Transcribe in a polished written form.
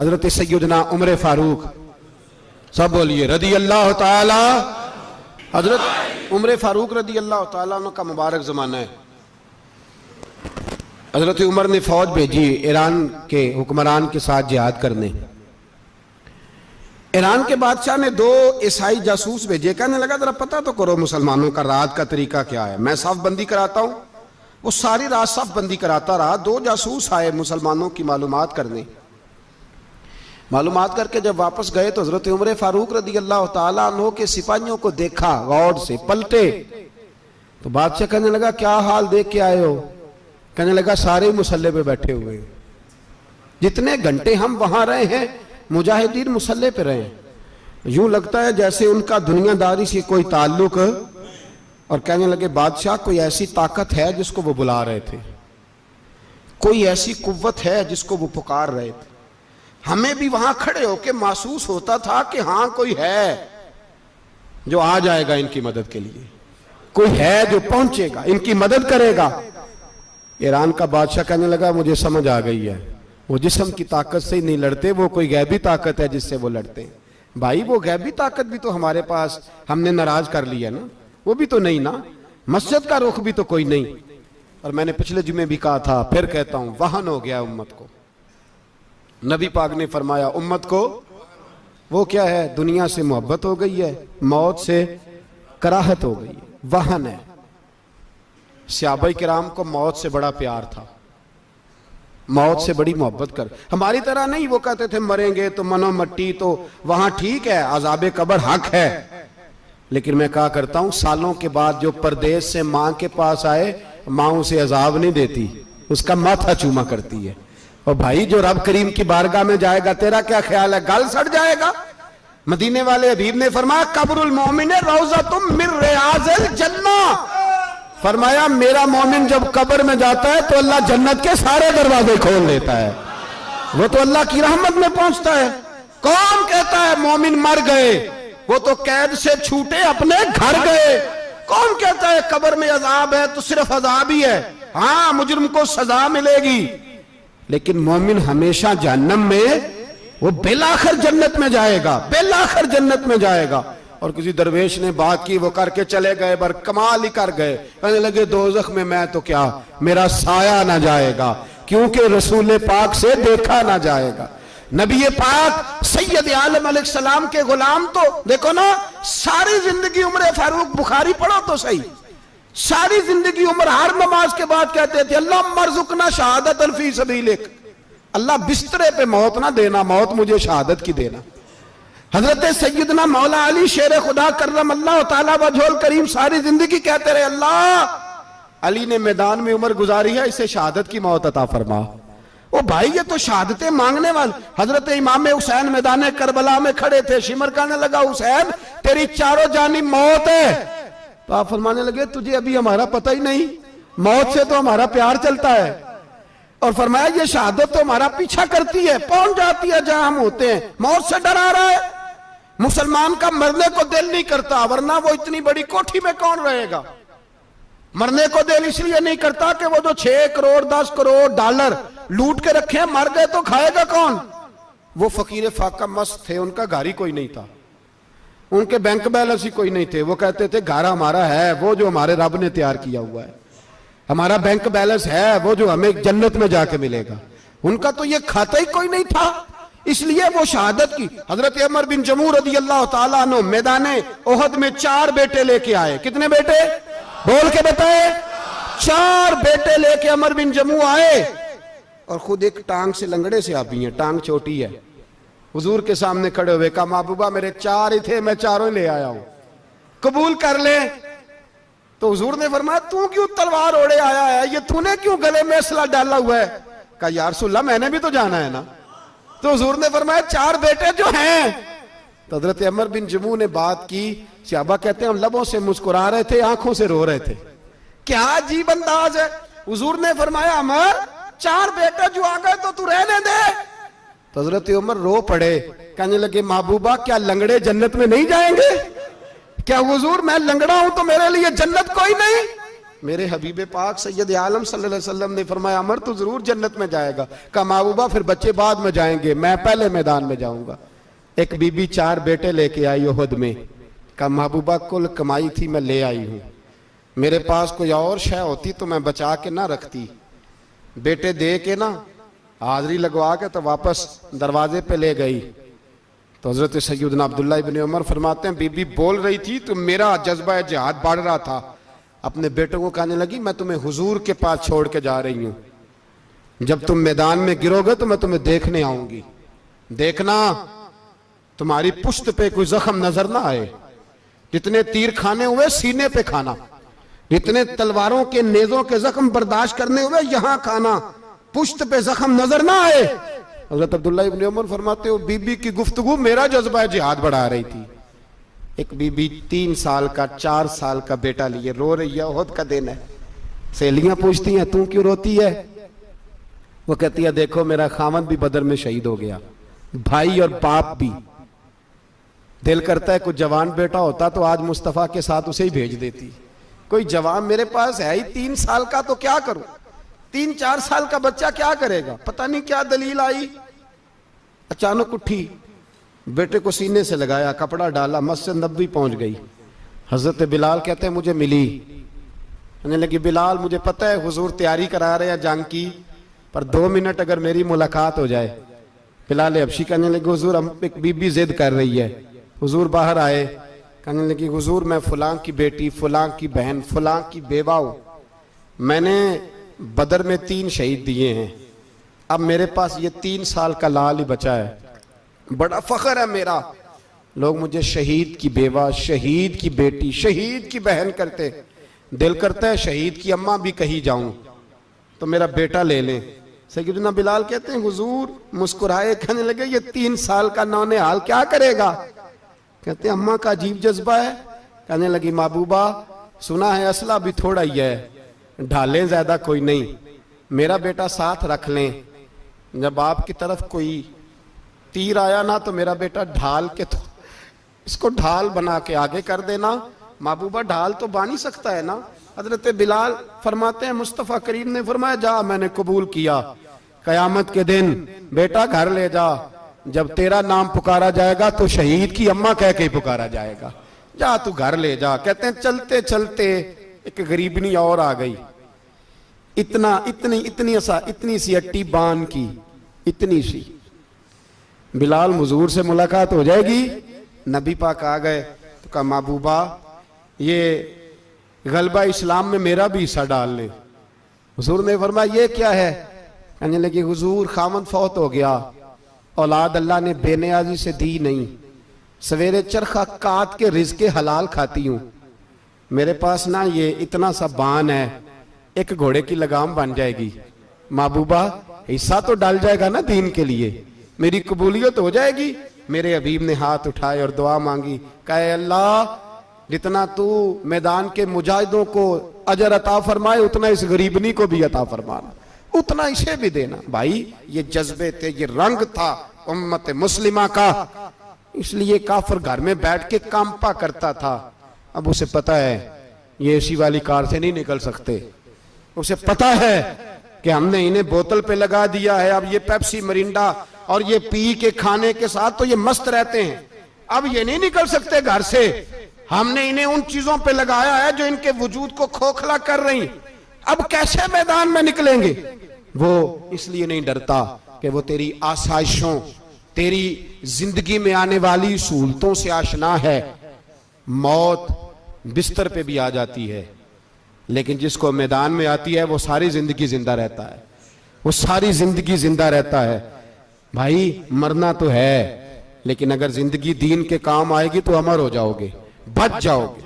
हजरत सैयदना उमर फारूक, सब बोलिए रदी अल्लाह ताला। हजरत उमर फारूक रदी अल्लाह ताला का मुबारक ज़माना है। हजरत उमर ने फौज भेजी ईरान के हुक्मरान के साथ जिहाद करने। ईरान के बादशाह ने 2 ईसाई जासूस भेजे, कहने लगा जरा पता तो करो मुसलमानों का रात का तरीका क्या है, मैं साफ बंदी कराता हूं। वो सारी रात साफ बंदी कराता रहा। 2 जासूस आए मुसलमानों की मालूमात करने। मालूमात करके जब वापस गए तो हजरत उमर फारूक रदी अल्लाह ताला अन्हु के सिपाहियों को देखा, गौर से पलटे तो बादशाह कहने लगा क्या हाल देख के आए हो? कहने लगा सारे मुसल्ले पे बैठे हुए, जितने घंटे हम वहां रहे हैं मुजाहिदीन मुसल्ले पे रहे, यूं लगता है जैसे उनका दुनियादारी से कोई ताल्लुक। और कहने लगे बादशाह कोई ऐसी ताकत है जिसको वो बुला रहे थे, कोई ऐसी कुव्वत है जिसको वो पुकार रहे थे। हमें भी वहां खड़े होकर महसूस होता था कि हाँ कोई है जो आ जाएगा इनकी मदद के लिए, कोई है जो पहुंचेगा इनकी मदद करेगा। ईरान का बादशाह कहने लगा मुझे समझ आ गई है, वो जिस्म की ताकत से ही नहीं लड़ते, वो कोई गैबी ताकत है जिससे वो लड़ते हैं। भाई वो गैबी ताकत भी तो हमारे पास हमने नाराज कर लिया ना, वो भी तो नहीं ना, मस्जिद का रुख भी तो कोई नहीं। और मैंने पिछले जुमे भी कहा था, फिर कहता हूं, वहन हो गया उम्मत को। नबी पाक ने फरमाया उम्मत को वो क्या है, दुनिया से मोहब्बत हो गई है, मौत से कराहत हो गई है, वहन है। सहाबाए किराम को मौत से बड़ा प्यार था, मौत से बड़ी मोहब्बत कर। हमारी तरह नहीं, वो कहते थे मरेंगे तो मनो मट्टी, तो वहां ठीक है, अजाबे कब्र हक है। लेकिन मैं कहा करता हूं सालों के बाद जो परदेश से मां के पास आए, मां उसे अजाब नहीं देती, उसका माथा चूमा करती है। और भाई जो रब करीम की बारगाह में जाएगा, तेरा क्या ख्याल है, गल सड़ जाएगा? मदीने वाले हबीब ने फरमाया कब्रुल मोमिन रौज़तुम मिन रियाज़िल जन्ना, फरमाया मेरा मोमिन जब कब्र में जाता है तो अल्लाह जन्नत के सारे दरवाजे खोल देता है, वो तो अल्लाह की रहमत में पहुंचता है। कौन कहता है मोमिन मर गए, वो तो कैद से छूटे अपने घर गए। कौन कहता है कब्र में अजाब है तो सिर्फ अजाब ही है, हाँ मुजरिम को सजा मिलेगी, लेकिन मोमिन हमेशा जहन्नम में, वो बेलाखिर जन्नत में जाएगा, बेलाखिर जन्नत में जाएगा। और किसी दरवेश ने बात की, वो करके चले गए, बर कमाल ही कर गए, कहने लगे दोज़ख में मैं तो क्या, मेरा साया ना जाएगा, क्योंकि रसूल पाक से देखा ना जाएगा। नबी पाक सैयद आलम अलैहिस्सलाम के गुलाम तो देखो ना, सारी जिंदगी उम्र फारूक, बुखारी पढ़ो तो सही, सारी जिंदगी उम्र हर नमाज के बाद कहते थे अल्लाह मरजुकना शहादतन फी सबीलिक, अल्लाह बिस्तरे पे मौत ना देना, मौत मुझे शहादत की देना। हजरत सैयदना मौला अली शेर खुदा करम अल्लाह ताला वजहुल करीम सारी जिंदगी कहते रहे अल्लाह अली ने मैदान में उम्र गुजारी है, इसे शहादत की मौत अता फरमा। ओ भाई ये तो शहादतें मांगने वाले। हजरत इमाम हुसैन मैदान करबला में खड़े थे, शिमर कहने लगा हुसैन तेरी चारों जानिब मौत है, तो आप फरमाने लगे तुझे अभी हमारा पता ही नहीं, मौत से तो हमारा प्यार चलता है। और फरमाया ये शहादत तो हमारा पीछा करती है, पहुंच जाती है जहां हम होते हैं, मौत से डरा रहा है। मुसलमान का मरने को दिल नहीं करता, वरना वो इतनी बड़ी कोठी में कौन रहेगा। मरने को दिल इसलिए नहीं करता कि वो जो 6 करोड़ 10 करोड़ डॉलर लूट के रखे, मर गए तो खाएगा कौन। वो फकीर फाका मस्त थे, उनका घर ही कोई नहीं था, उनके बैंक बैलेंस ही कोई नहीं थे। वो कहते थे घर हमारा है वो जो हमारे रब ने तैयार किया हुआ है, हमारा बैंक बैलेंस है वो जो हमें जन्नत में जाके मिलेगा। उनका तो ये खाता ही कोई नहीं था, इसलिए वो शहादत की। हजरत उमर बिन जमू रदी अल्लाह ताला अन्हु मैदाने ओहद में 4 बेटे लेके आए। कितने बेटे बोल के बताए? 4 बेटे लेके उमर बिन जमू आए, और खुद एक टांग से लंगड़े से आप ही हैं, टांग छोटी है। हुजूर के सामने खड़े हुए कहा महबूबा मेरे 4 ही थे, मैं 4 ही ले आया हूं, कबूल कर ले। तो हुजूर ने फरमाया तू क्यों तलवार ओढ़े आया है, ये तूने क्यों गले में असला डाला हुआ है? कहा या रसूलल्लाह मैंने भी तो जाना है ना। तो हुजूर ने फरमाया 4 बेटे जो हैं। तो हजरत उमर बिन जमू ने बात की, सहाबा कहते हैं हम लबों से मुस्कुरा रहे थे, आंखों से रो रहे थे, क्या अजीब अंदाज है। हुजूर ने फरमाया उमर 4 बेटे जो आ गए तो तू रहने दे। तो हजरत उमर रो पड़े, कहने लगे महबूबा क्या लंगड़े जन्नत में नहीं जाएंगे? क्या हुजूर मैं लंगड़ा हूं तो मेरे लिए जन्नत कोई नहीं? मेरे हबीब पाक सैयद आलम सल्लल्लाहु अलैहि वसल्लम ने फरमाया अमर तो जरूर जन्नत में जाएगा। कहा महबूबा फिर बच्चे बाद में जाएंगे, मैं पहले मैदान में जाऊंगा। एक बीबी 4 बेटे लेके आई उहद में। कहा महबूबा कुल कमाई थी मैं ले आई हूं, मेरे पास कोई और शय होती तो मैं बचा के ना रखती। बेटे दे के ना हाजिरी लगवा के तो वापस दरवाजे पे ले गई। तो हजरत सैयदना अब्दुल्लाह इब्न उमर फरमाते हैं बीबी बोल रही थी तो मेरा जज्बा जिहाद बढ़ रहा था। अपने बेटों को कहने लगी मैं तुम्हें हुजूर के पास छोड़ के जा रही हूं, जब तुम मैदान में गिरोगे तो मैं तुम्हें देखने आऊंगी, देखना तुम्हारी पुश्त पे कोई जख्म नजर ना आए। जितने तीर खाने हुए सीने पे खाना, जितने तलवारों के नेजों के जख्म बर्दाश्त करने हुए यहां खाना, पुश्त पे जख्म नजर ना आए। हजरत अब्दुल्लाह इब्न उमर फरमाते हो बीबी की गुफ्तगू मेरा जज्बा जिहाद बढ़ा रही थी। एक बीबी 3 साल का 4 साल का बेटा लिए रो रही है, ओहद का दिन है। सहेलियां पूछती हैं तू क्यों रोती है? वो कहती है देखो मेरा खामद भी बदर में शहीद हो गया, भाई और बाप भी। दिल करता है कोई जवान बेटा होता तो आज मुस्तफा के साथ उसे ही भेज देती। कोई जवान मेरे पास है ही 3 साल का तो क्या करूं, 3-4 साल का बच्चा क्या करेगा? पता नहीं क्या दलील आई, अचानक उठी, बेटे को सीने से लगाया, कपड़ा डाला, मस्जिद नबवी पहुंच गई। हजरत बिलाल कहते हैं मुझे मिली, कहने लगी बिलाल मुझे पता है हुजूर तैयारी करा रहे हैं जंग की, पर 2 मिनट अगर मेरी मुलाकात हो जाए। बिलाल हबशी कहने लगे हुजूर हम एक बीबी जिद कर रही है। हुजूर बाहर आए, कहने लगी हुजूर मैं फलां की बेटी, फलां की बहन, फलां की बेवा हूं, मैंने बदर में 3 शहीद दिए हैं, अब मेरे पास ये 3 साल का लाल ही बचा है, बड़ा फख्र है मेरा। लोग मुझे शहीद की बेवा, शहीद की बेटी, शहीद की बहन करते, दिल करता है शहीद की अम्मा भी कहीं जाऊं तो मेरा बेटा ले लें। सैयदना बिलाल कहते हैं हुजूर मुस्कुराए, कहने लगे ये 3 साल का नौनिहाल क्या करेगा? कहते हैं अम्मा का अजीब जज्बा है। कहने लगी महबूबा सुना है असला भी थोड़ा ही है, ढालें ज्यादा कोई नहीं, मेरा बेटा साथ रख लें, जब आपकी तरफ कोई तीर आया ना तो मेरा बेटा ढाल के तो इसको ढाल बना के आगे कर देना। महबूबा ढाल तो बानी सकता है ना। हजरत बिलाल फरमाते हैं मुस्तफ़ा करीम ने फरमाया जा मैंने कबूल किया, कयामत के दिन बेटा घर ले जा, जब तेरा नाम पुकारा जाएगा तो शहीद की अम्मा कह के पुकारा जाएगा, जा तू घर ले जा। कहते हैं चलते चलते एक गरीबनी और आ गई, इतनी सी अट्टी बान की, इतनी सी। बिलाल हुजूर से मुलाकात हो जाएगी, नबी पाक आ गए तो कहा महबूबा ये गलबा इस्लाम में मेरा भी हिस्सा डाल ले। हुजूर ने फरमाया ये क्या है? कहने लगे हुजूर खामद फौत हो गया, औलाद अल्लाह ने बेनियाजी से दी नहीं, सवेरे चरखा काट के रिज़्क़े हलाल खाती हूं, मेरे पास ना ये इतना सा बान है, एक घोड़े की लगाम बन जाएगी, महबूबा हिस्सा तो डाल जाएगा ना दीन के लिए, मेरी कबूलियत हो जाएगी। मेरे हबीब ने हाथ उठाए और दुआ मांगी, कहे अल्लाह जितना तू मैदान के मुजाहिदों को अजर अता फरमाए उतना इस गरीबनी को भी अता फरमाना, उतना इसे भी देना। भाई ये जज्बे थे, ये रंग था उम्मत मुस्लिमा का, इसलिए काफिर घर में बैठ के कांपा करता था। अब उसे पता है ये एसी वाली कार से नहीं निकल सकते, उसे पता है कि हमने इन्हें बोतल पे लगा दिया है, अब ये पेप्सी मरिंडा और ये पी के खाने के साथ तो ये मस्त रहते हैं, अब ये नहीं निकल सकते घर से, हमने इन्हें उन चीजों पे लगाया है जो इनके वजूद को खोखला कर रही, अब कैसे मैदान में निकलेंगे? वो इसलिए नहीं डरता कि वो तेरी आसाइशों, तेरी जिंदगी में आने वाली सहूलतों से आशना है। मौत बिस्तर पे भी आ जाती है, लेकिन जिसको मैदान में आती है वो सारी जिंदगी जिंदा रहता है, वो सारी जिंदगी जिंदा रहता है। भाई मरना तो है, लेकिन अगर जिंदगी दीन के काम आएगी तो अमर हो जाओगे, बच जाओगे।